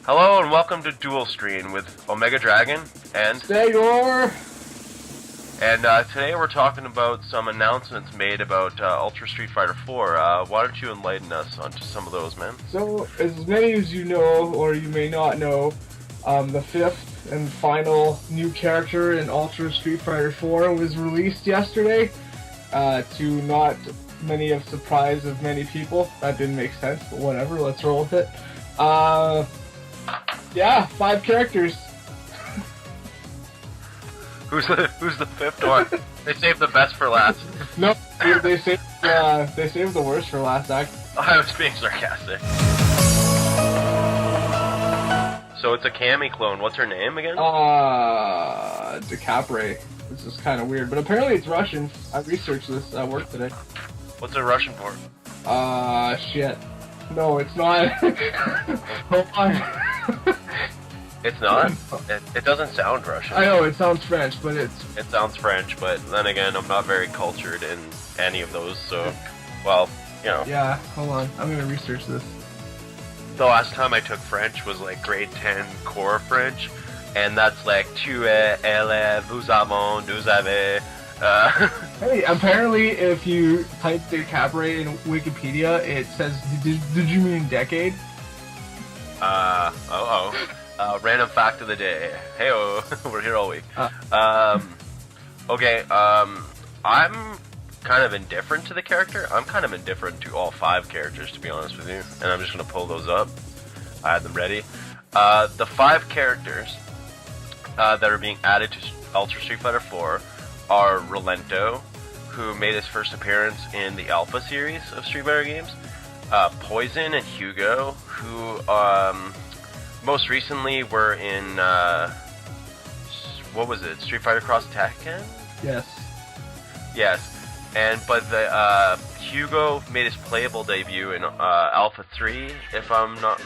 Hello and welcome to Dual Screen with Omega Dragon and Stagor! And today we're talking about some announcements made about Ultra Street Fighter 4. Why don't you enlighten us onto some of those, man? So, as many as you know, or you may not know, the fifth and final new character in Ultra Street Fighter 4 was released yesterday, to not many of surprise of many people. That didn't make sense, but whatever, let's roll with it. Yeah, 5 characters. Who's the fifth one? They saved the best for last. No, they saved the worst for last act. I was being sarcastic. So it's a Cammy clone. What's her name again? Decapre. This is kind of weird, but apparently it's Russian. I researched this at work today. What's it Russian for? Shit. No, it's not. Hold on. It's not? It doesn't sound Russian. I know, it sounds French, but It sounds French, but then again, I'm not very cultured in any of those, so... Well, you know. Yeah, hold on. I'm gonna research this. The last time I took French was like grade 10 core French, and that's like tu es, elle est, vous avons, nous avez... Hey, apparently if you type Decapre in Wikipedia, it says, did you mean decade? Random fact of the day. Hey-oh, we're here all week. Okay, I'm kind of indifferent to the character. I'm kind of indifferent to all 5 characters, to be honest with you. And I'm just going to pull those up. I had them ready. The 5 characters that are being added to Ultra Street Fighter 4 are Rolento, who made his first appearance in the Alpha series of Street Fighter games. Poison and Hugo, who most recently were in what was it? Street Fighter Cross Tekken? Yes. Yes. But the Hugo made his playable debut in Alpha 3, if I'm not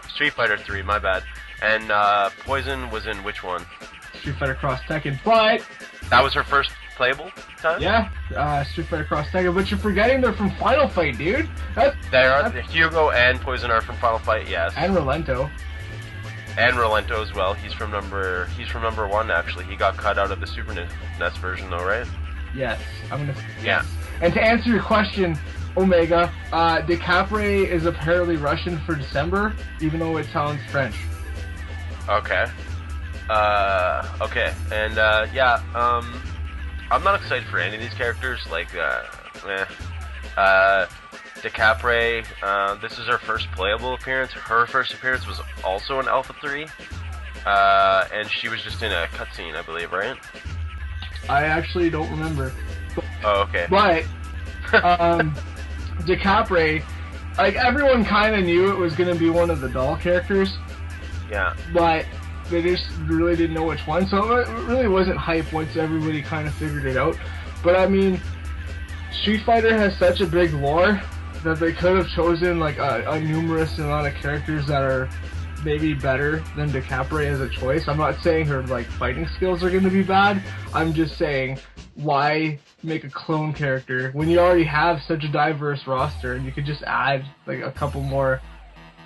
Street Fighter 3, my bad. And Poison was in which one? Street Fighter Cross Tekken, but that was her first playable time? Yeah, Street Fighter Cross Tekken, but you're forgetting they're from Final Fight, dude. Hugo and Poison are from Final Fight, yes. And Rolento. And Rolento as well. He's from number 1 actually. He got cut out of the Super NES version though, right? Yes. Yeah. And to answer your question, Omega, Decapre is apparently Russian for December, even though it sounds French. Okay. Okay. And I'm not excited for any of these characters, like, Decapre, this is her first playable appearance. Her first appearance was also in Alpha 3, and she was just in a cutscene, I believe, right? I actually don't remember. Oh, okay. But, Decapre, like, everyone kind of knew it was going to be one of the doll characters. Yeah. But they just really didn't know which one, so it really wasn't hype once everybody kind of figured it out. But I mean, Street Fighter has such a big lore that they could have chosen like a numerous amount of characters that are maybe better than Decapre as a choice. I'm not saying her like fighting skills are going to be bad. I'm just saying, why make a clone character when you already have such a diverse roster and you could just add like a couple more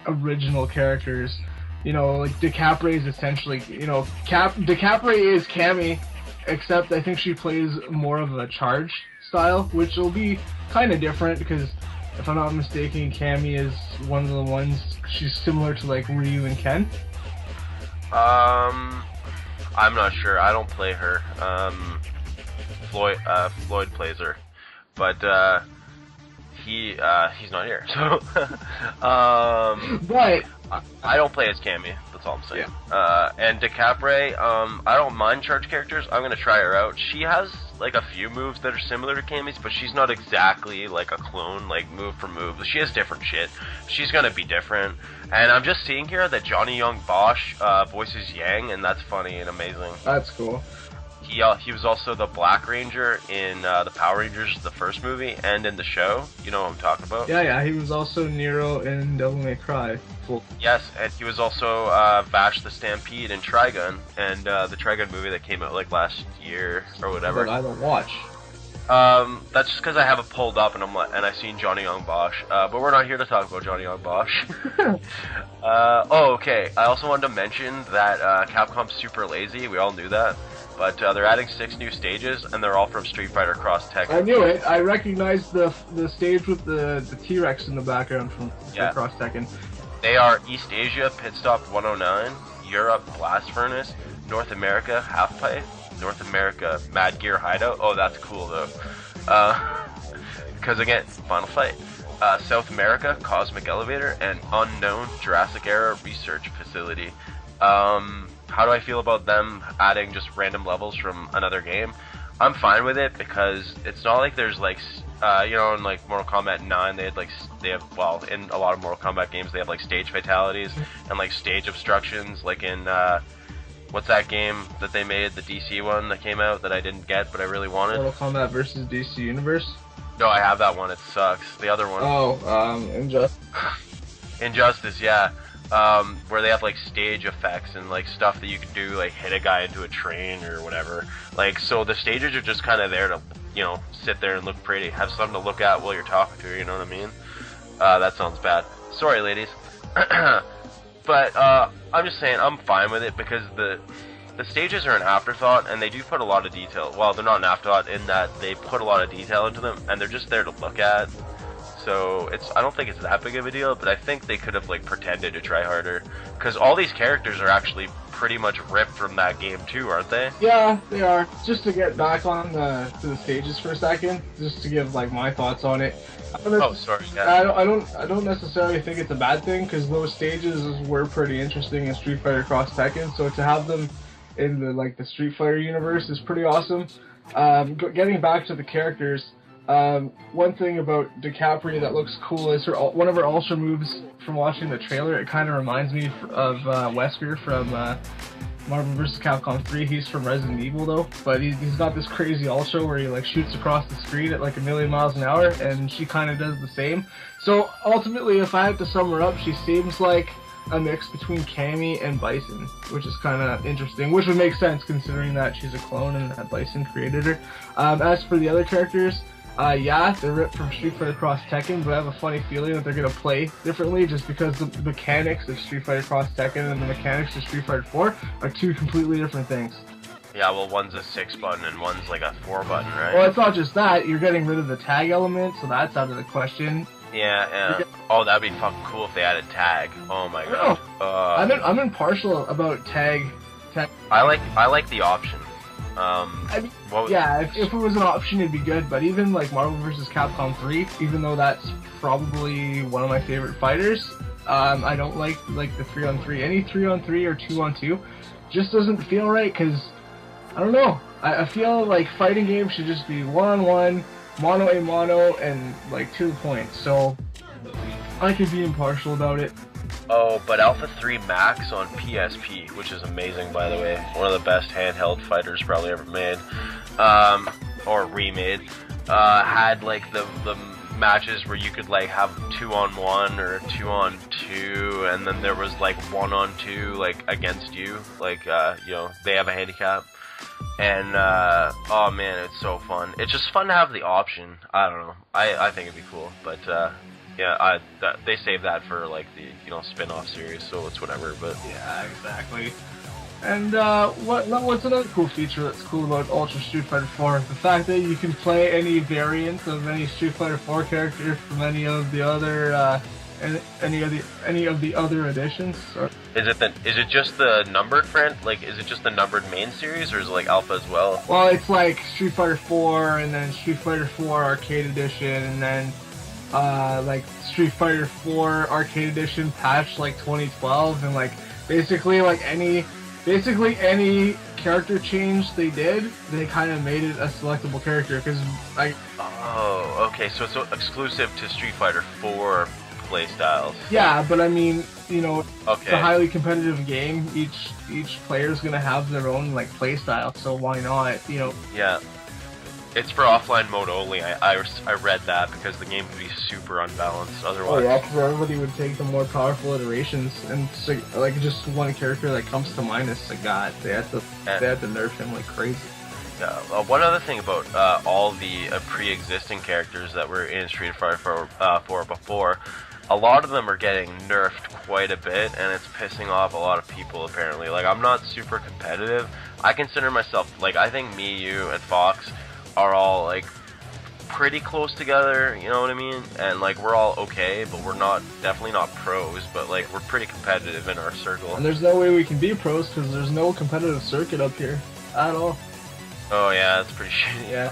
original characters. You know, like Decapre is essentially, you know, Decapre is Cammy, except I think she plays more of a charge style, which will be kind of different because if I'm not mistaken, Cammy is one of the ones, she's similar to like Ryu and Ken. I'm not sure. I don't play her. Floyd plays her, but he's not here. So, but I don't play as Cammy, that's all I'm saying. Yeah. And Decapre, I don't mind charge characters. I'm gonna try her out. She has like a few moves that are similar to Cammy's, but she's not exactly like a clone, like move for move. She has different shit. She's gonna be different. And I'm just seeing here that Johnny Young Bosch voices Yang, and that's funny and amazing. That's cool. He was also the Black Ranger in the Power Rangers, the first movie, and in the show. You know what I'm talking about? Yeah, he was also Nero in Devil May Cry. Cool. Yes, and he was also Vash the Stampede in Trigun, and the Trigun movie that came out like last year or whatever. That I don't watch. That's just because I have it pulled up and I seen Johnny Young Bosch. But we're not here to talk about Johnny Young Bosch. Okay. I also wanted to mention that Capcom's super lazy. We all knew that, but they're adding 6 new stages, and they're all from Street Fighter Cross Tekken. I knew it. I recognized the stage with the T-Rex in the background from Cross Tekken. They are East Asia Pit Stop 109, Europe Blast Furnace, North America Half Pipe, North America Mad Gear Hideout. Oh, that's cool though. Because again, Final Fight. South America Cosmic Elevator and Unknown Jurassic Era Research Facility. How do I feel about them adding just random levels from another game? I'm fine with it because it's not like there's like, in like Mortal Kombat 9 they have in a lot of Mortal Kombat games they have like stage fatalities and like stage obstructions, like in what's that game that they made, the DC one that came out that I didn't get but I really wanted? Mortal Kombat versus DC Universe? No, I have that one, it sucks. The other one. Oh, Injustice. Injustice, yeah. Where they have like stage effects and like stuff that you can do, like hit a guy into a train or whatever. Like, so the stages are just kind of there to, sit there and look pretty, have something to look at while you're talking to her, you know what I mean? That sounds bad. Sorry, ladies. But, I'm just saying, I'm fine with it because the stages are an afterthought, and they do put a lot of detail. Well, they're not an afterthought in that they put a lot of detail into them, and they're just there to look at. So I don't think it's that big of a deal, but I think they could have like pretended to try harder, because all these characters are actually pretty much ripped from that game too, aren't they? Yeah, they are. Just to get back on to the stages for a second, just to give like my thoughts on it. Sorry. Yeah. I don't necessarily think it's a bad thing, because those stages were pretty interesting in Street Fighter Cross Tekken. So to have them in the Street Fighter universe is pretty awesome. Getting back to the characters. One thing about Decapre that looks cool is one of her ultra moves from watching the trailer. It kind of reminds me of Wesker from Marvel vs. Capcom 3. He's from Resident Evil though, but he's got this crazy ultra where he like shoots across the screen at like 1,000,000 miles an hour, and she kind of does the same. So ultimately, if I had to sum her up, she seems like a mix between Cammy and Bison, which is kind of interesting, which would make sense considering that she's a clone and that Bison created her. As for the other characters, yeah, they're ripped from Street Fighter Cross Tekken, but I have a funny feeling that they're going to play differently just because the mechanics of Street Fighter Cross Tekken and the mechanics of Street Fighter 4 are 2 completely different things. Yeah, well, one's a 6 button and one's like a 4 button, right? Well, it's not just that, you're getting rid of the tag element, so that's out of the question. Yeah. Oh, that'd be fucking cool if they added tag. Oh my god. I'm impartial about tag. I like the option. If it was an option, it'd be good. But even like Marvel vs. Capcom 3, even though that's probably one of my favorite fighters, I don't like the 3-on-3. Any 3-on-3 or 2-on-2 just doesn't feel right, because I don't know. I feel like fighting games should just be 1-on-1, mono-a-mono, and like to the point. So I could be impartial about it. Oh, but Alpha 3 Max on PSP, which is amazing, by the way. One of the best handheld fighters probably ever made, or remade. Had like the matches where you could like have 2-on-1 or 2-on-2, and then there was like 1-on-2 like against you, like they have a handicap. And oh man, it's so fun. It's just fun to have the option. I don't know. I think it'd be cool, but yeah, they save that for like the spin-off series, so it's whatever. But yeah, exactly. And what's another cool feature that's cool about Ultra Street Fighter 4? The fact that you can play any variant of any Street Fighter 4 character from any of the other editions. Is it just the numbered friend? Like, is it just the numbered main series, or is it like Alpha as well? Well, it's like Street Fighter 4, and then Street Fighter 4 Arcade Edition, and then like Street Fighter 4 Arcade Edition patch like 2012, and like basically any character change they did, they kind of made it a selectable character, because like. Oh, okay, so it's exclusive to Street Fighter 4 playstyles. Yeah, but I mean, okay. It's a highly competitive game. Each player's gonna have their own like playstyle, so why not? Yeah. It's for offline mode only. I read that because the game would be super unbalanced otherwise. Oh yeah, because everybody would take the more powerful iterations, and so, like just one character that comes to mind is Sagat. They had to nerf him like crazy. One other thing about all the pre-existing characters that were in Street Fighter 4 before, a lot of them are getting nerfed quite a bit, and it's pissing off a lot of people, apparently. Like, I'm not super competitive. I consider myself, like, I think me, you, and Fox are all, like, pretty close together, you know what I mean? And, like, we're all okay, but we're definitely not pros, but, like, we're pretty competitive in our circle. And there's no way we can be pros, because there's no competitive circuit up here at all. Oh, yeah, that's pretty shitty. Yeah.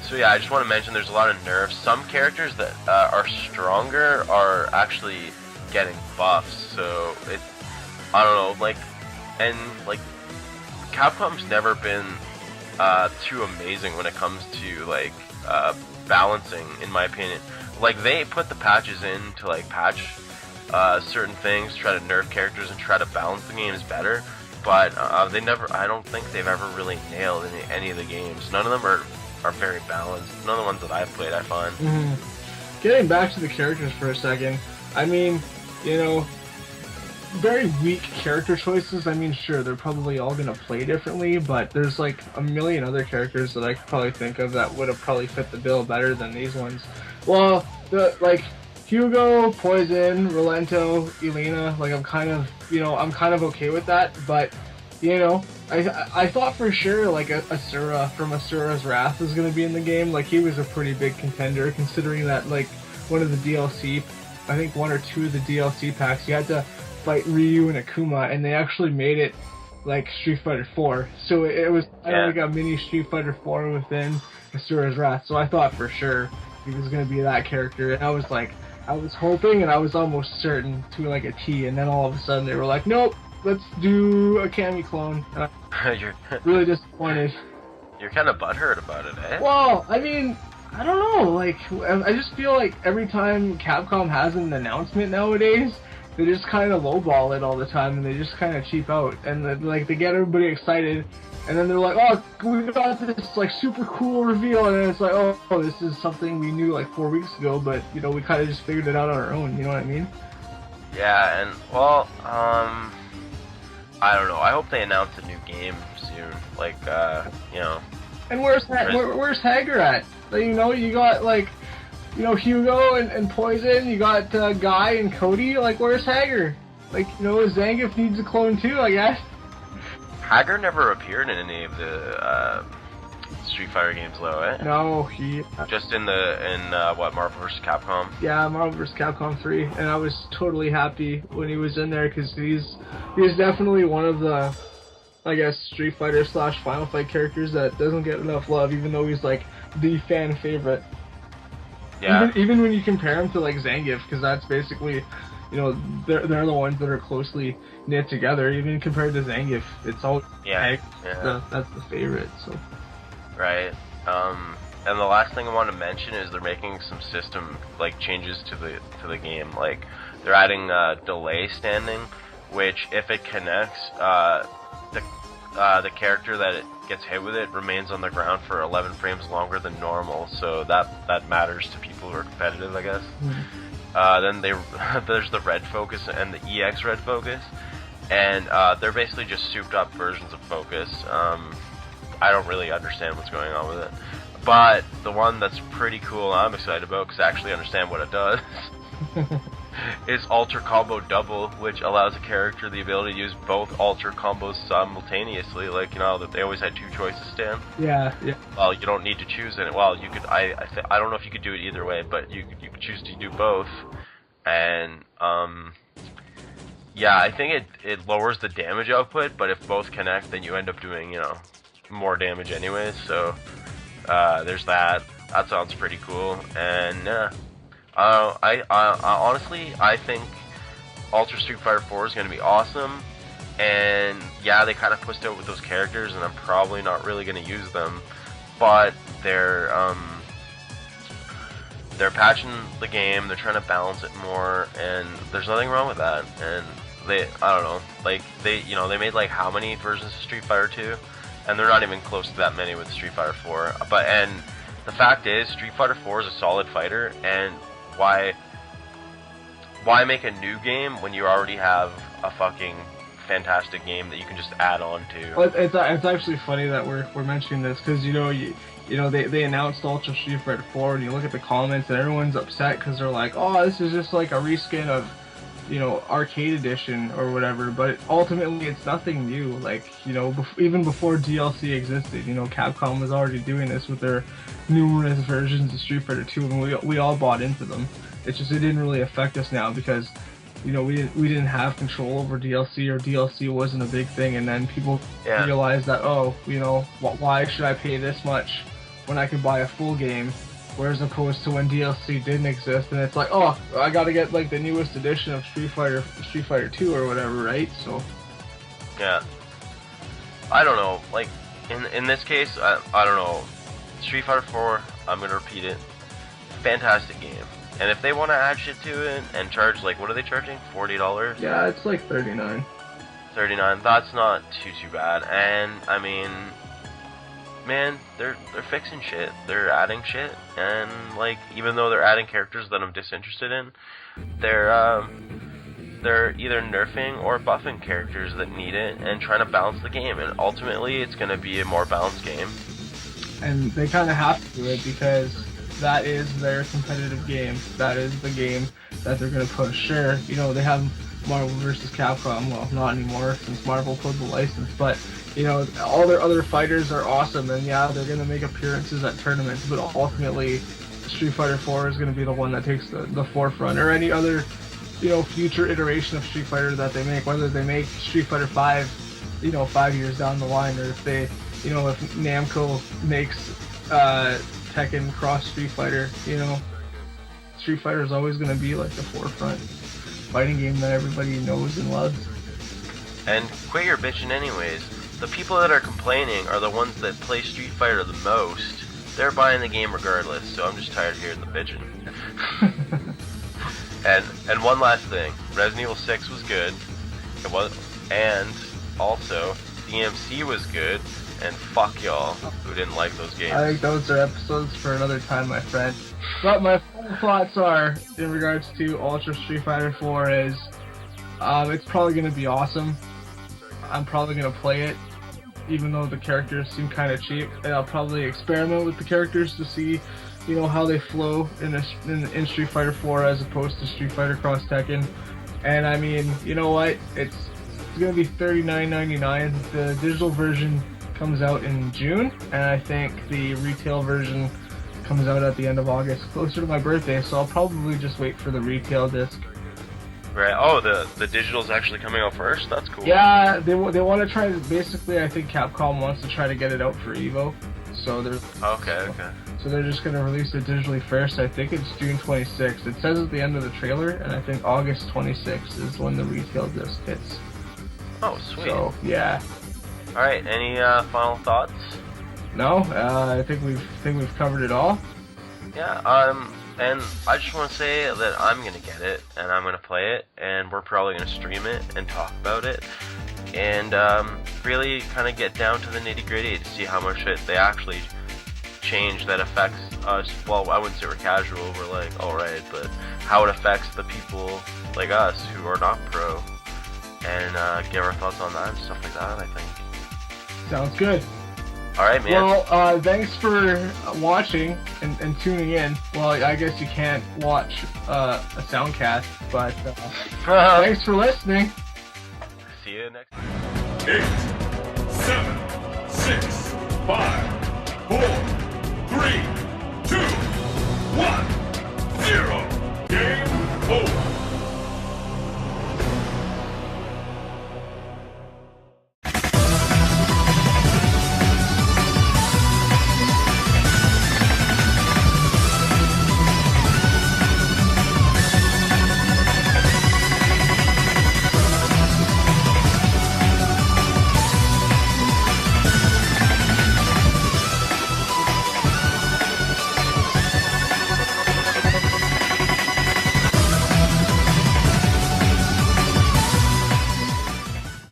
So yeah, I just want to mention there's a lot of nerfs. Some characters that are stronger are actually getting buffs, so I don't know, like, and, like, Capcom's never been too amazing when it comes to, like, balancing, in my opinion. Like, they put the patches in to, like, patch certain things, try to nerf characters and try to balance the games better, but I don't think they've ever really nailed any of the games. None of them are very balanced. None of the ones that I've played, I find. Getting back to the characters for a second, I mean, you know, very weak character choices. I mean, sure, they're probably all gonna play differently, but there's like a million other characters that I could probably think of that would have probably fit the bill better than these ones. Well, like Hugo, Poison, Rolento, Elena, like I'm kind of okay with that, but you know, I thought for sure like Asura from Asura's Wrath was gonna be in the game. Like he was a pretty big contender, considering that like one of the DLC, I think one or two of the DLC packs, you had to fight Ryu and Akuma, and they actually made it like Street Fighter 4. So it was kind of like a mini Street Fighter 4 within Asura's Wrath. So I thought for sure he was gonna be that character, and I was hoping and I was almost certain to like a T, and then all of a sudden they were like, nope, let's do a Cammy clone. You're really disappointed. You're kind of butthurt about it, eh? Well, I mean, I don't know, like, I just feel like every time Capcom has an announcement nowadays, they just kind of lowball it all the time, and they just kind of cheap out, and then, like, they get everybody excited, and then they're like, oh, we got this, like, super cool reveal, and then it's like, oh, this is something we knew, like, 4 weeks ago, but, you know, we kind of just figured it out on our own, you know what I mean? Yeah, and, well, I don't know, I hope they announce a new game soon, like, you know. And where's Hager at? You know, you got, like, you know, Hugo and Poison, you got Guy and Cody, like, where's Hager? Like, you know, Zangief needs a clone too, I guess. Hager never appeared in any of the Street Fighter games, though, eh? No, he... Just in what, Marvel vs. Capcom? Yeah, Marvel vs. Capcom 3, and I was totally happy when he was in there, because he's definitely one of the, I guess, Street Fighter / Final Fight characters that doesn't get enough love, even though he's, like, the fan favorite. Yeah. Even when you compare him to like Zangief, because that's basically, you know, they're the ones that are closely knit together. Even compared to Zangief, it's all that's the favorite. So. Right. And the last thing I want to mention is they're making some system like changes to the game. Like they're adding delay standing, which if it connects, the character that it gets hit with it remains on the ground for 11 frames longer than normal, so that matters to people who are competitive, I guess. Then there's the red focus and the EX red focus, and they're basically just souped up versions of focus. I don't really understand what's going on with it, but the one that's pretty cool I'm excited about, because I actually understand what it does, is Ultra Combo Double, which allows a character the ability to use both Ultra combos simultaneously. Like, you know, that they always had two choices, Stan. Yeah. Well, you don't need to choose it. Well, you could. I don't know if you could do it either way, but you could choose to do both. And yeah, I think it lowers the damage output, but if both connect, then you end up doing, you know, more damage anyways. So there's that. That sounds pretty cool. And I honestly, I think Ultra Street Fighter 4 is going to be awesome, and yeah, they kind of pushed out with those characters, and I'm probably not really going to use them, but they're patching the game, they're trying to balance it more, and there's nothing wrong with that, and I don't know, like, you know, they made like how many versions of Street Fighter 2, and they're not even close to that many with Street Fighter 4, and the fact is, Street Fighter 4 is a solid fighter, and why make a new game when you already have a fucking fantastic game that you can just add on to. Well, it's actually funny that we're mentioning this because you know they announced Ultra Street Fighter 4 and you look at the comments and everyone's upset because they're like, oh, this is just like a reskin of, you know, Arcade Edition or whatever, but ultimately it's nothing new. Like, you know, even before DLC existed, you know, Capcom was already doing this with their numerous versions of Street Fighter 2, and we all bought into them. It's just it didn't really affect us now because, you know, we didn't have control over DLC, or DLC wasn't a big thing, and then people realized that, oh, you know, why should I pay this much when I can buy a full game? Whereas opposed to when DLC didn't exist, and it's like, oh, I gotta get like the newest edition of Street Fighter 2 or whatever, right? So yeah, I don't know. Like in this case, I don't know. Street Fighter 4, I'm gonna repeat it. Fantastic game. And if they want to add shit to it and charge, like, what are they charging? $40? Yeah, it's like $39. $39. That's not too bad. And I mean, man, they're fixing shit. They're adding shit, and like, even though they're adding characters that I'm disinterested in, they're either nerfing or buffing characters that need it and trying to balance the game. And ultimately, it's gonna be a more balanced game. And they kind of have to do it because that is their competitive game. That is the game that they're gonna push. Sure, you know, they have Marvel vs. Capcom. Well, not anymore since Marvel pulled the license, but you know, all their other fighters are awesome, and yeah, they're gonna make appearances at tournaments, but ultimately Street Fighter 4 is gonna be the one that takes the forefront, or any other, you know, future iteration of Street Fighter that they make, whether they make Street Fighter 5, you know, 5 years down the line, or if they, you know, if Namco makes Tekken Cross Street Fighter, you know, Street Fighter is always gonna be like the forefront fighting game that everybody knows and loves. And quit your bitching anyways. The people that are complaining are the ones that play Street Fighter the most. They're buying the game regardless, so I'm just tired of hearing the bitching. and one last thing, Resident Evil 6 was good. It was, and also DMC was good, and fuck y'all who didn't like those games. I think those are episodes for another time, my friend. But my final thoughts are, in regards to Ultra Street Fighter 4, is it's probably going to be awesome. I'm probably going to play it, even though the characters seem kind of cheap. And I'll probably experiment with the characters to see, you know, how they flow in Street Fighter 4 as opposed to Street Fighter Cross Tekken. And I mean, you know what? It's going to be $39.99. The digital version comes out in June, and I think the retail version comes out at the end of August, closer to my birthday, so I'll probably just wait for the retail disc. Right. Oh, the digital's actually coming out first? That's cool. Yeah, they want to try to, basically, I think Capcom wants to try to get it out for EVO, so they're... Okay. So they're just going to release it digitally first. I think it's June 26th. It says at the end of the trailer, and I think August 26th is when the retail disc hits. Oh, sweet. So, yeah. Alright, any final thoughts? No, I think we've covered it all. Yeah, and I just want to say that I'm gonna get it, and I'm gonna play it, and we're probably gonna stream it and talk about it, and really kind of get down to the nitty gritty to see how much they actually change that affects us. Well, I wouldn't say we're casual, we're like, alright, but how it affects the people like us who are not pro, and give our thoughts on that and stuff like that, I think. Sounds good. Alright, man. Well, thanks for watching and tuning in. Well, I guess you can't watch a soundcast, but thanks for listening. See you next time. 8, 7, 6, 5, 4, 3, 2, 1.